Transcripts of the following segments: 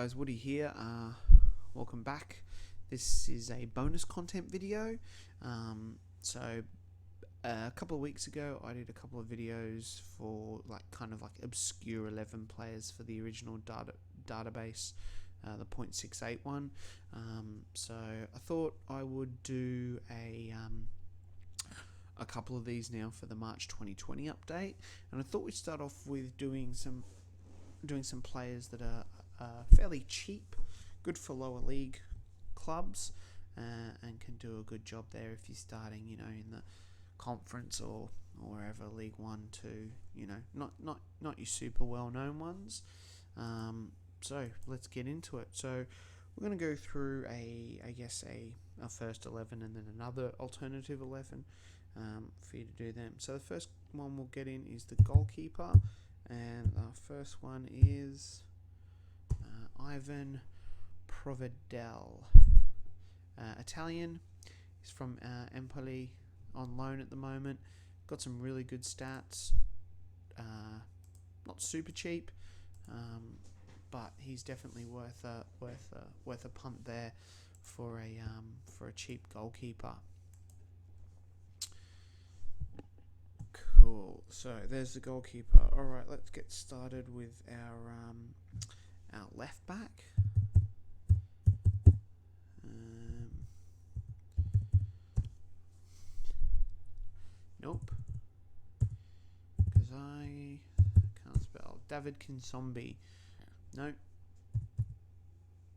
guys, Woody here. Welcome back. This is a bonus content video. So a couple of weeks ago I did a couple of videos for kind of obscure 11 players for the original database, the 0.68 one. So I thought I would do a couple of these now for the March 2020 update, and I thought we'd start off with doing some players that are fairly cheap, good for lower league clubs, and can do a good job there if you're starting, in the conference or wherever, League 1, 2, not your super well known ones. So let's get into it. So we're going to go through a first 11 and then another alternative 11 for you to do them. So the first one we'll get in is the goalkeeper, and our first one is Ivan Provedel, Italian. He's from Empoli, on loan at the moment. Got some really good stats. Not super cheap, but he's definitely worth a punt there for a cheap goalkeeper. Cool. So there's the goalkeeper. All right, let's get started with our left back. Nope, because I can't spell. David Kinsombi. No.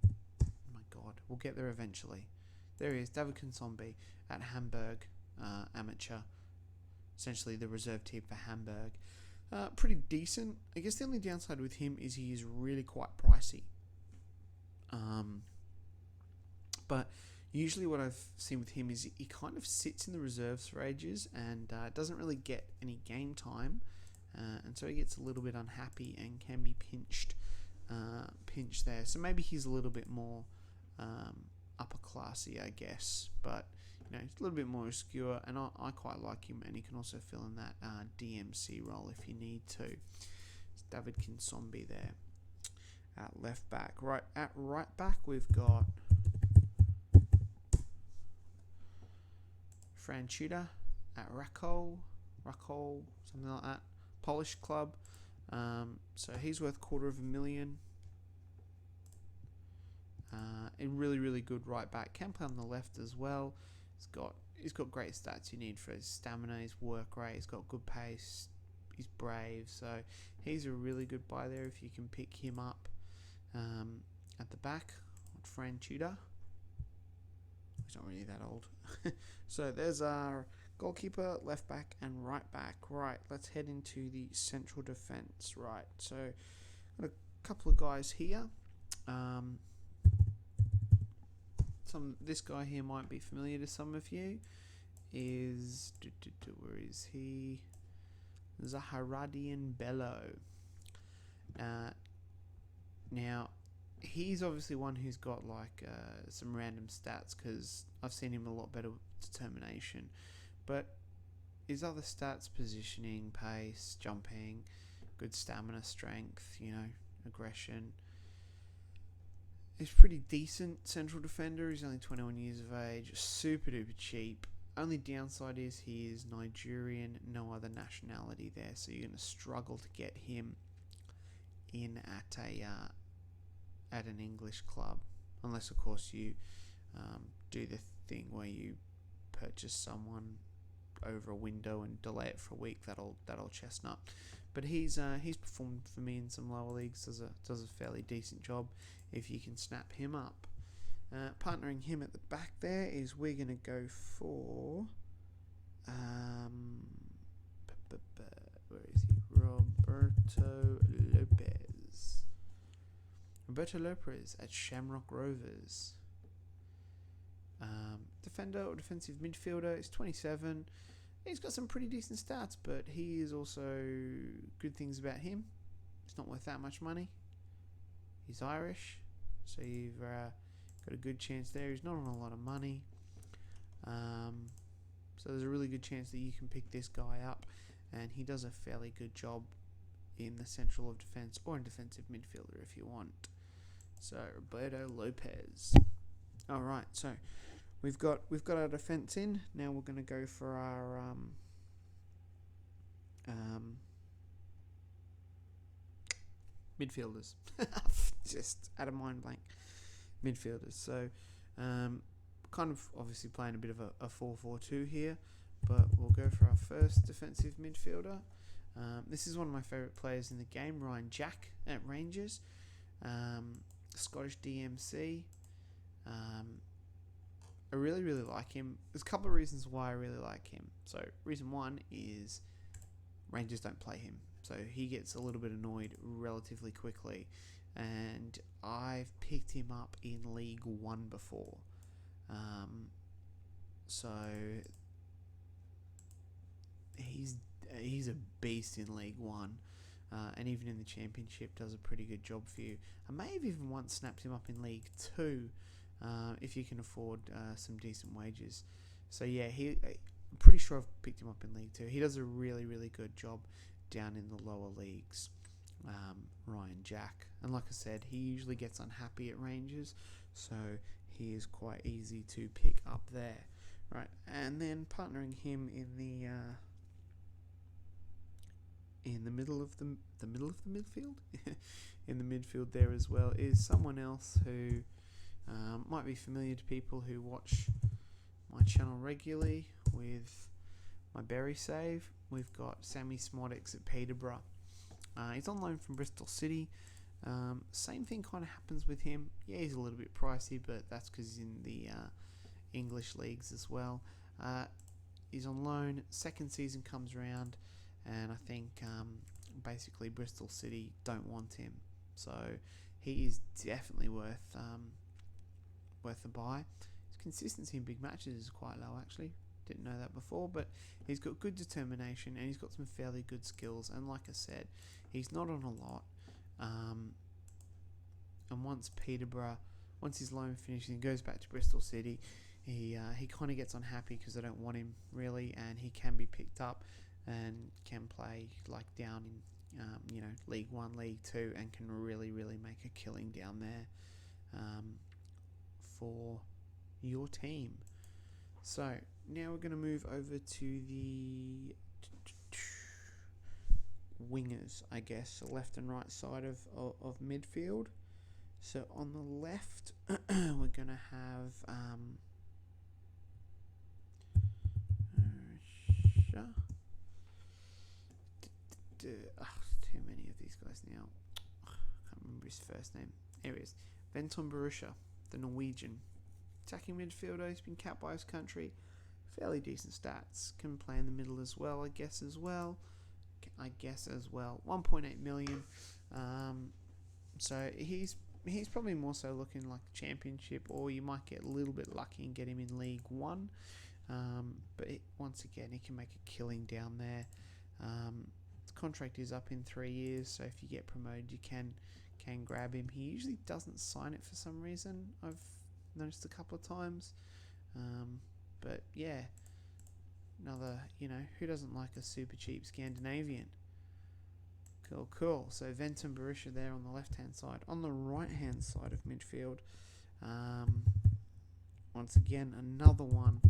Oh my God, we'll get there eventually. There he is, David Kinsombi at Hamburg, amateur. Essentially the reserve team for Hamburg. Pretty decent. I guess the only downside with him is he is really quite pricey. But usually what I've seen with him is he kind of sits in the reserves for ages and doesn't really get any game time, and so he gets a little bit unhappy and can be pinched there. So maybe he's a little bit more upper classy, I guess, but he's a little bit more obscure, and I quite like him, and he can also fill in that DMC role if you need to. It's David Kinsombi there at left back. At right back we've got Franchuda at Rakol, something like that, Polish club. So he's worth $250,000. A really good right back. Can play on the left as well. He's got great stats you need for his stamina, his work rate. He's got good pace. He's brave, so he's a really good buy there if you can pick him up. At the back, Franchuda. He's not really that old. So there's our goalkeeper, left back, and right back. Right, let's head into the central defence. Right, so got a couple of guys here. This guy here might be familiar to some of you. Where is he? Zaharadian Bello. Now, he's obviously one who's got some random stats, because I've seen him a lot better with determination, but his other stats, positioning, pace, jumping, good stamina, strength, aggression. He's pretty decent central defender. He's only 21 years of age, super duper cheap. Only downside is he is Nigerian, no other nationality there, so you're going to struggle to get him in at an English club, unless of course you do the thing where you purchase someone over a window and delay it for a week. That'll chestnut. But he's performed for me in some lower leagues. Does a fairly decent job if you can snap him up. Partnering him at the back there is we're going to go for where is he? Roberto Lopez at Shamrock Rovers. Defender or defensive midfielder. He's 27. He's got some pretty decent stats, but he is also good things about him. He's not worth that much money. He's Irish, so you've got a good chance there. He's not on a lot of money, so there's a really good chance that you can pick this guy up, and he does a fairly good job in the central of defence or in defensive midfielder if you want. So Roberto Lopez. All right, so we've got our defense in. Now we're going to go for our midfielders. Just out of mind blank. Midfielders. So kind of obviously playing a bit of a 4-4-2 here, but we'll go for our first defensive midfielder. This is one of my favourite players in the game, Ryan Jack at Rangers. Scottish DMC. I really, really like him. There's a couple of reasons why I really like him. So, reason one is Rangers don't play him. So, he gets a little bit annoyed relatively quickly. And I've picked him up in League One before. So, he's a beast in League One. And even in the Championship does a pretty good job for you. I may have even once snapped him up in League 2 if you can afford some decent wages. So yeah, I'm pretty sure I've picked him up in League 2. He does a really, really good job down in the lower leagues, Ryan Jack. And like I said, he usually gets unhappy at Rangers, so he is quite easy to pick up there. Right, and then partnering him in the middle of the midfield, in the midfield there as well, is someone else who might be familiar to people who watch my channel regularly with my berry save. We've got Sammy Smodix at Peterborough. He's on loan from Bristol City. Same thing kind of happens with him. Yeah, he's a little bit pricey, but that's because he's in the English leagues as well. He's on loan. Second season comes around, and I think basically Bristol City don't want him, so he is definitely worth a buy. His consistency in big matches is quite low, actually. Didn't know that before, but he's got good determination and he's got some fairly good skills. And like I said, he's not on a lot. And once his loan finishes and goes back to Bristol City, he kind of gets unhappy because they don't want him really, and he can be picked up and can play like down in League 1, League 2, and can really, really make a killing down there for your team. So now we're going to move over to the wingers, I guess, the left and right side of midfield. So on the left, we're going to have too many of these guys now. I can't remember his first name. Here he is. Venton Borussia, the Norwegian attacking midfielder. He's been capped by his country. Fairly decent stats. Can play in the middle as well, I guess as well. 1.8 million. So he's probably more so looking like the Championship, or you might get a little bit lucky and get him in League 1. But once again, he can make a killing down there. The contract is up in 3 years, so if you get promoted, you can grab him. He usually doesn't sign it for some reason. I've noticed a couple of times. But yeah, another, who doesn't like a super cheap Scandinavian? Cool. So Venton Borussia there on the left-hand side. On the right-hand side of midfield, once again, another one,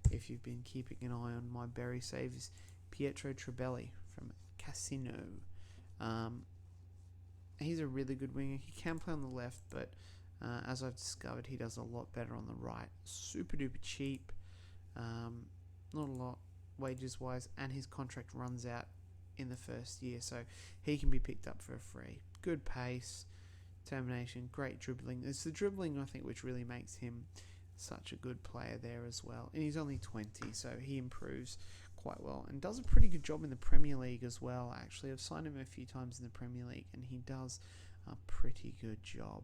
if you've been keeping an eye on my berry saves, Pietro Trebelli from Casino. He's a really good winger. He can play on the left, but as I've discovered, he does a lot better on the right. Super duper cheap, not a lot wages wise, and his contract runs out in the first year, so he can be picked up for free. Good pace, determination, great dribbling. It's the dribbling, I think, which really makes him such a good player there as well. And he's only 20, so he improves quite well and does a pretty good job in the Premier League as well. Actually, I've signed him a few times in the Premier League, and he does a pretty good job.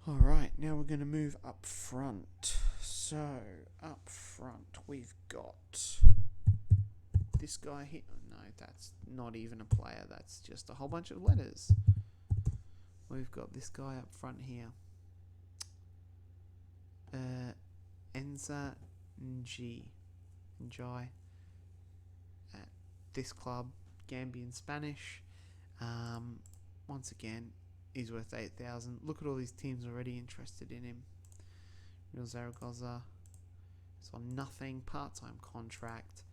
Alright, now we're going to move up front. So, up front, we've got this guy here. No, that's not even a player. That's just a whole bunch of letters. We've got this guy up front here. Enza Njai at this club, Gambian Spanish. Once again, he's worth 8,000. Look at all these teams already interested in him. Real Zaragoza. It's on nothing. Part-time contract.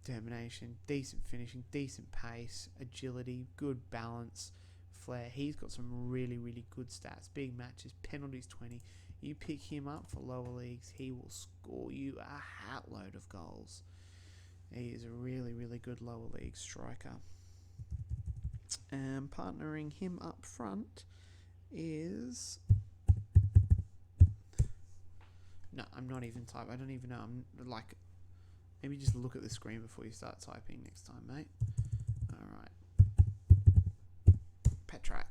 Determination. Decent finishing. Decent pace. Agility. Good balance. Flair. He's got some really, really good stats. Big matches. Penalties 20. You pick him up for lower leagues, he will score you a hatload of goals. He is a really, really good lower league striker. And partnering him up front is... No, I'm not even typing. I don't even know. I'm like... Maybe just look at the screen before you start typing next time, mate. Alright. Petrak.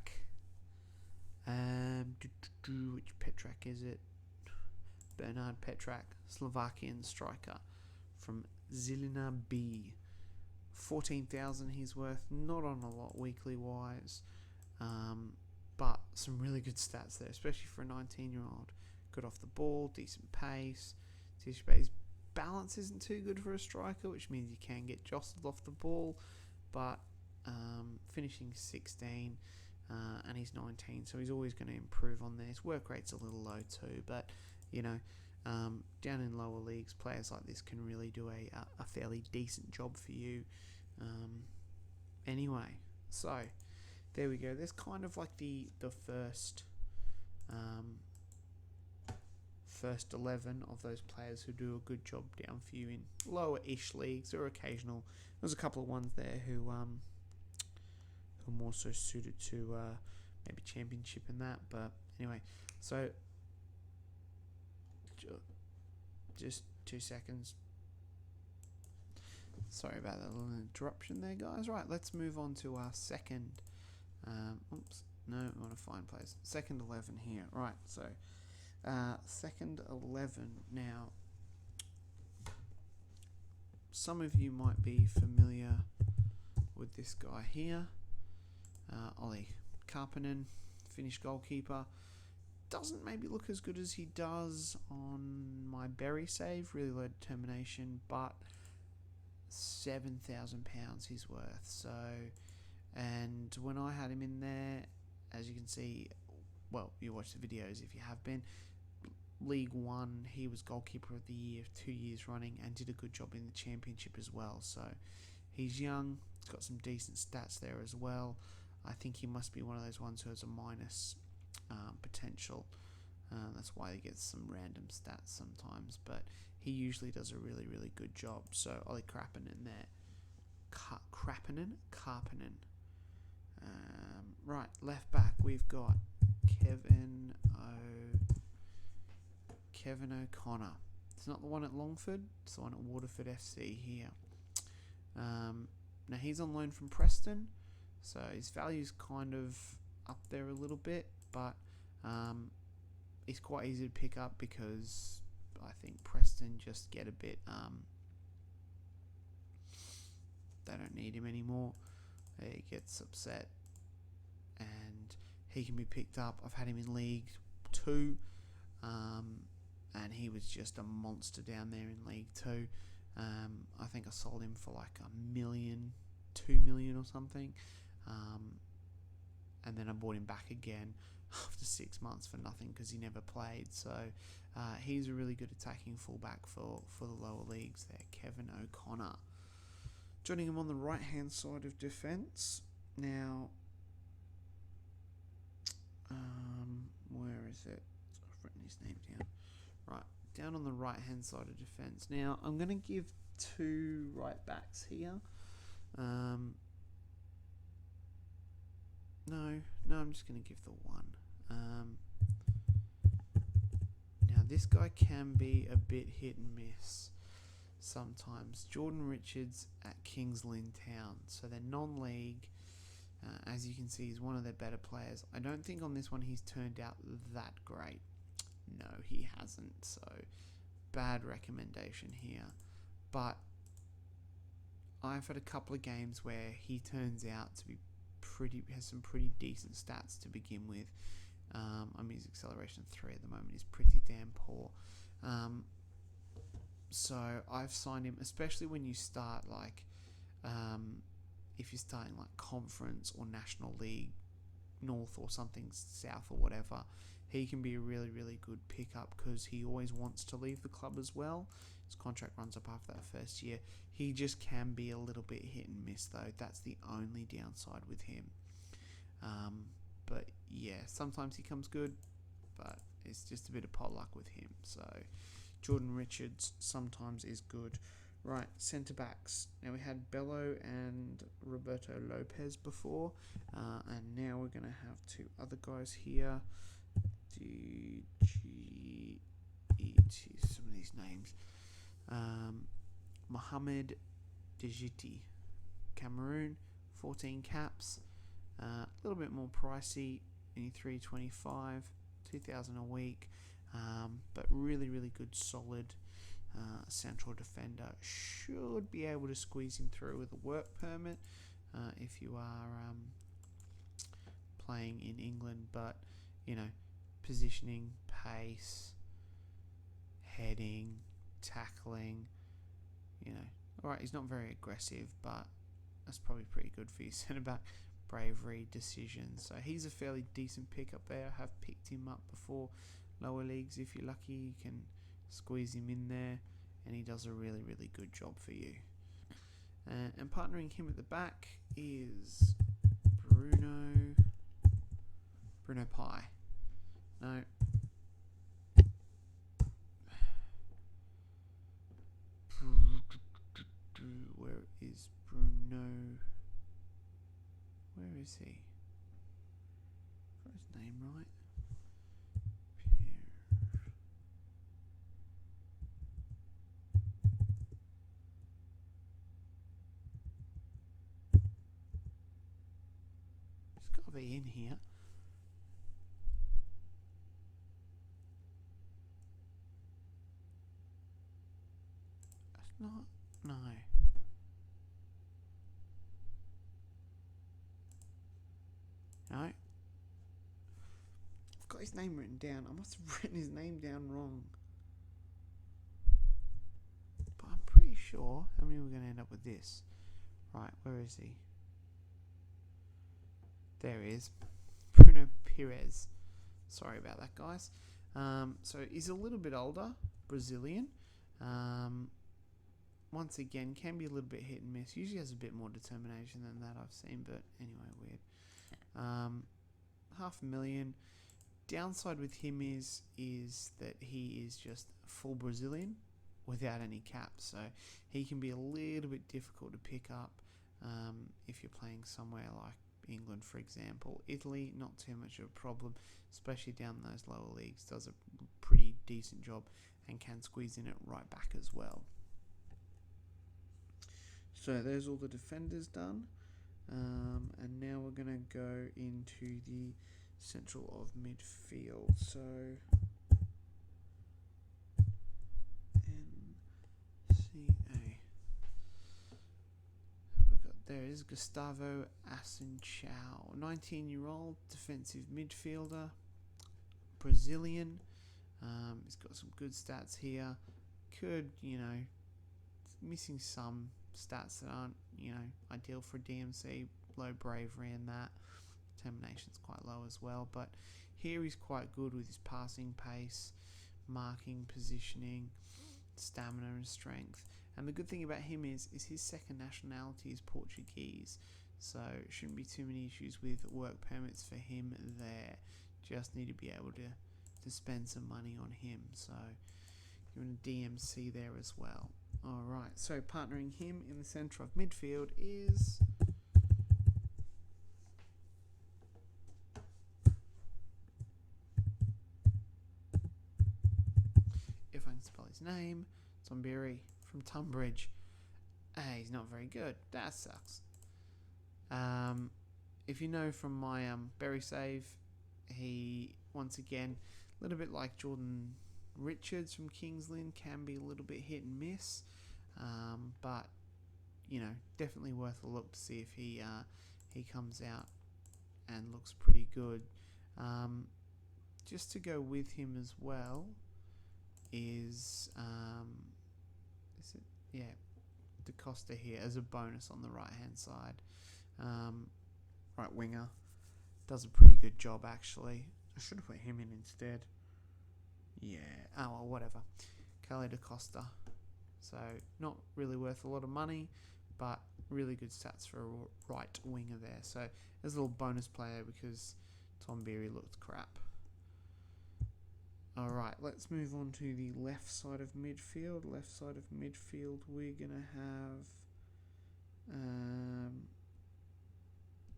Which Petrak is it? Bernard Petrak, Slovakian striker from Zilina B. 14,000 he's worth, not on a lot weekly wise, but some really good stats there, especially for a 19-year-old. Good off the ball, decent pace. His balance isn't too good for a striker, which means you can get jostled off the ball, but finishing 16. And he's 19, so he's always going to improve on there. His work rate's a little low too, but you know, down in lower leagues, players like this can really do a fairly decent job for you. Anyway, so there we go. There's kind of like the first 11 of those players who do a good job down for you in lower-ish leagues or occasional. There's a couple of ones there who are more so suited to maybe championship and that, but anyway, so just 2 seconds. Sorry about that little interruption there, guys. Right, let's move on to our second. Oops, no, I want to find players. Second 11 here. Right, so second 11 now. Some of you might be familiar with this guy here. Olli Karppinen, Finnish goalkeeper. Doesn't maybe look as good as he does on my berry save, really low determination, but £7,000 he's worth. So, and when I had him in there, as you can see, well, you watch the videos if you have been, League One, he was goalkeeper of the year 2 years running and did a good job in the championship as well. So he's young, he's got some decent stats there as well. I think he must be one of those ones who has a minus potential. That's why he gets some random stats sometimes, but he usually does a really, really good job. So Olli Karppinen there. Karppinen. Right, left back, we've got Kevin O'Connor. It's not the one at Longford, it's the one at Waterford FC here. Now he's on loan from Preston, so his value's kind of up there a little bit, but it's quite easy to pick up because I think Preston just get a bit, they don't need him anymore. He gets upset and he can be picked up. I've had him in League 2, and he was just a monster down there in League 2. I think I sold him for like $1 million, $2 million or something. And then I bought him back again after 6 months for nothing because he never played. So he's a really good attacking fullback for the lower leagues there, Kevin O'Connor. Joining him on the right-hand side of defence. Now, where is it? I've written his name down. Right, down on the right-hand side of defence. Now, I'm going to give 2 right-backs here. No, I'm just going to give the one. Now, this guy can be a bit hit and miss sometimes. Jordan Richards at Kings Lynn Town. So they're non-league. As you can see, he's one of their better players. I don't think on this one he's turned out that great. No, he hasn't. So, bad recommendation here. But I've had a couple of games where he turns out to be has some pretty decent stats to begin with. I mean, his acceleration of 3 at the moment is pretty damn poor. So I've signed him, especially when you start like, if you're starting like conference or national league north or something south or whatever, he can be a really, really good pickup because he always wants to leave the club as well. His contract runs up after that first year. He just can be a little bit hit and miss though. That's the only downside with him. But yeah, sometimes he comes good, but it's just a bit of pot luck with him. So Jordan Richards sometimes is good. Right, centre backs. Now we had Bello and Roberto Lopez before, and now we're going to have two other guys here. Some of these names. Mohamed Djiti, Cameroon, 14 caps. A little bit more pricey, only $325, $2,000 a week, but really, really good, solid central defender. Should be able to squeeze him through with a work permit if you are playing in England, but you know, positioning, pace, heading, tackling, you know, alright, he's not very aggressive, but that's probably pretty good for your centre back. Bravery, decisions. So he's a fairly decent pickup there. I have picked him up before. Lower leagues, if you're lucky, you can squeeze him in there, and he does a really, really good job for you. And partnering him at the back is Bruno Pye. No. Where is Bruno? Where is he? Got his name right. He's got to be in here. That's not. No. No. I've got his name written down. I must have written his name down wrong. But I'm pretty sure. How many are we going to end up with this? Right, where is he? There he is. Bruno Pires. Sorry about that, guys. So he's a little bit older. Brazilian. Once again, can be a little bit hit and miss. Usually has a bit more determination than that I've seen, but anyway, weird. $500,000. Downside with him is that he is just full Brazilian without any caps, so he can be a little bit difficult to pick up if you're playing somewhere like England, for example. Italy, not too much of a problem, especially down those lower leagues. Does a pretty decent job and can squeeze in it right back as well. So there's all the defenders done. And now we're going to go into the central of midfield. So NCA. There is Gustavo Assunção, 19-year-old defensive midfielder, Brazilian. He's got some good stats here. Could, missing some stats that aren't, ideal for DMC. Low bravery and that. Determination's quite low as well. But here he's quite good with his passing pace, marking, positioning, stamina and strength. And the good thing about him is his second nationality is Portuguese. So shouldn't be too many issues with work permits for him there. Just need to be able to spend some money on him. So you're in a DMC there as well. Alright, so partnering him in the centre of midfield is if I can spell his name, Zombiri from Tunbridge. He's not very good. That sucks. If you know from my Berry save, he, once again, a little bit like Jordan Richards from Kings Lynn, can be a little bit hit and miss, but definitely worth a look to see if he comes out and looks pretty good. Just to go with him as well is it? Yeah, Da Costa here as a bonus on the right hand side, right winger. Does a pretty good job, actually. I should have put him in instead. Yeah. Oh, well, whatever. Kelly DaCosta. So, not really worth a lot of money, but really good stats for a right winger there. So, there's a little bonus player because Tom Beery looked crap. Alright, let's move on to the left side of midfield. Left side of midfield, we're going to have...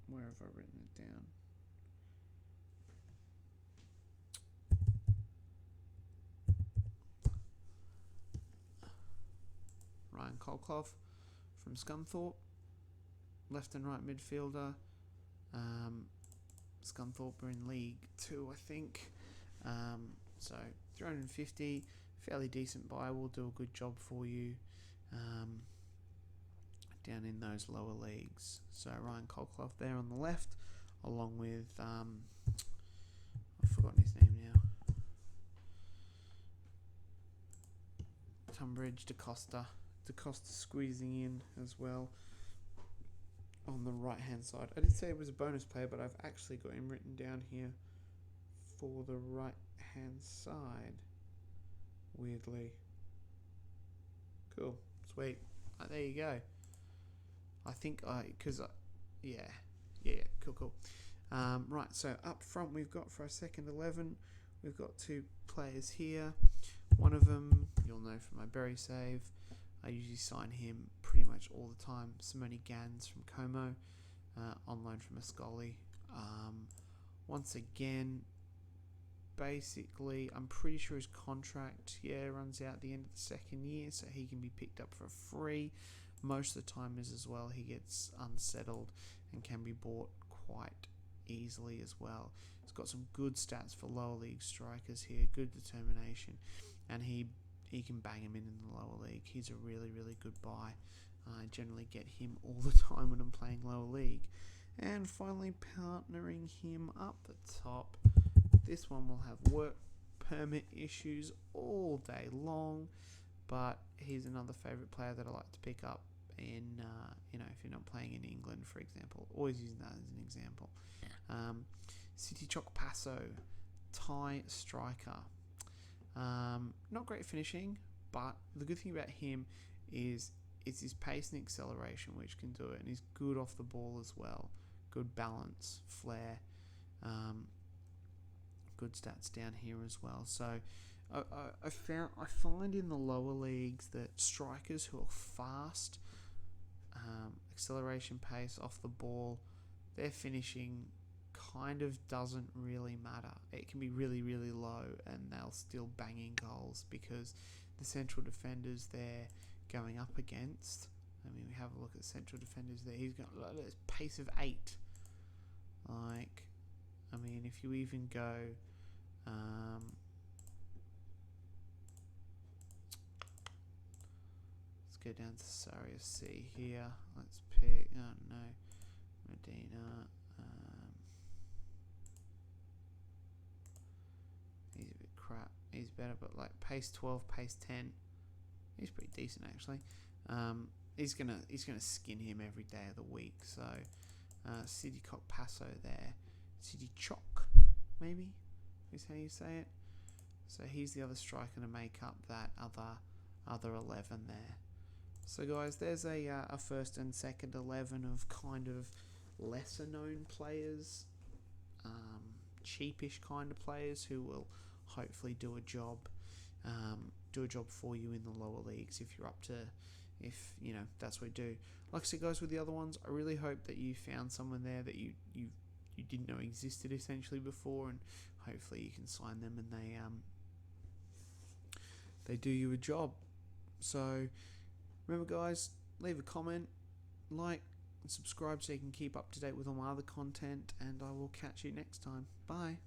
where have I written it down? Ryan Colclough from Scunthorpe, left and right midfielder. Scunthorpe are in League 2, I think. So 350, fairly decent buy, will do a good job for you down in those lower leagues. So Ryan Colclough there on the left, along with I've forgotten his name now. Tunbridge DaCosta squeezing in as well on the right hand side. I did say it was a bonus player, but I've actually got him written down here for the right hand side, weirdly. Cool, sweet. There you go. I think cool. Right, so up front we've got for our second 11, we've got two players here. One of them you'll know from my Berry save. I usually sign him pretty much all the time. Simone Gans from Como, on loan from Ascoli. Once again, basically, I'm pretty sure his contract runs out at the end of the second year, so he can be picked up for free. Most of the time as well, he gets unsettled and can be bought quite easily as well. He's got some good stats for lower league strikers here, good determination, and he can bang him in the lower league. He's a really, really good buy. I generally get him all the time when I'm playing lower league. And finally, partnering him up the top. This one will have work permit issues all day long, but he's another favourite player that I like to pick up in, if you're not playing in England, for example. Always using that as an example. City Choc Passo, Thai striker. Not great finishing, but the good thing about him is it's his pace and acceleration which can do it, and he's good off the ball as well. Good balance, flair, good stats down here as well. So I find in the lower leagues that strikers who are fast, acceleration, pace, off the ball, their finishing kind of doesn't really matter. It can be really, really low and they'll still bang in goals because the central defenders they're going up against, I mean, we have a look at central defenders there. He's got a pace of 8. Like, I mean, if you even go, let's go down to Surrey FC here. Let's pick, oh no, Medina. He's a bit crap. He's better, but like pace 12, pace 10. He's pretty decent actually. He's gonna skin him every day of the week. So City Choc Passo there. City Choc, maybe is how you say it. So he's the other striker to make up that other 11 there. So guys, there's a first and second 11 of kind of lesser known players, cheapish kind of players who will hopefully do a job for you in the lower leagues if you're up to, if you know that's what you do. Like I said guys, with the other ones, I really hope that you found someone there that you didn't know existed essentially before, and hopefully you can sign them and they do you a job. So remember guys, leave a comment, like and subscribe so you can keep up to date with all my other content, and I will catch you next time. Bye.